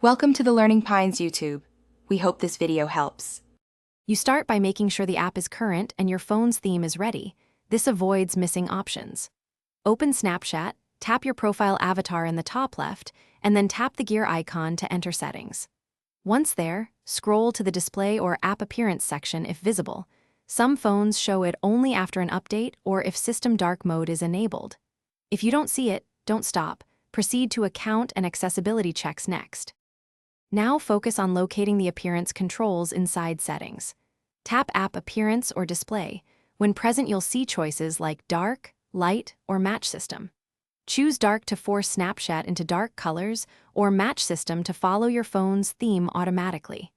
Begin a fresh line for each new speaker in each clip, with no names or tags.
Welcome to the Learning Pines YouTube. We hope this video helps.
You start by making sure the app is current and your phone's theme is ready. This avoids missing options. Open Snapchat, tap your profile avatar in the top left, and then tap the gear icon to enter settings. Once there, scroll to the display or app appearance section if visible. Some phones show it only after an update or if system dark mode is enabled. If you don't see it, don't stop. Proceed to account and accessibility checks next. Now focus on locating the appearance controls inside settings. Tap App Appearance or Display. When present, you'll see choices like Dark, Light, or Match System. Choose Dark to force Snapchat into dark colors or Match System to follow your phone's theme automatically.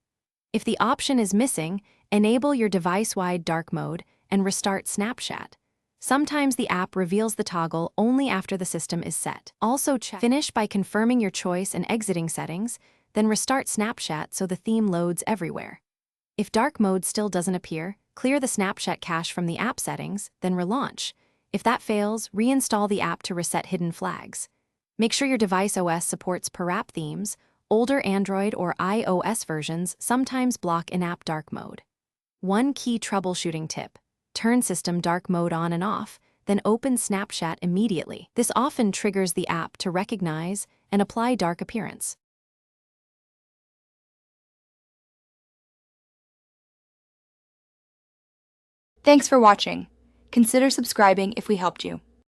If the option is missing, enable your device-wide dark mode and restart Snapchat. Sometimes the app reveals the toggle only after the system is set. Also finish by confirming your choice and exiting settings, then restart Snapchat so the theme loads everywhere. If dark mode still doesn't appear, clear the Snapchat cache from the app settings, then relaunch. If that fails, reinstall the app to reset hidden flags. Make sure your device OS supports per app themes. Older Android or iOS versions sometimes block in-app dark mode. One key troubleshooting tip: turn system dark mode on and off, then open Snapchat immediately. This often triggers the app to recognize and apply dark appearance.
Thanks for watching. Consider subscribing if we helped you.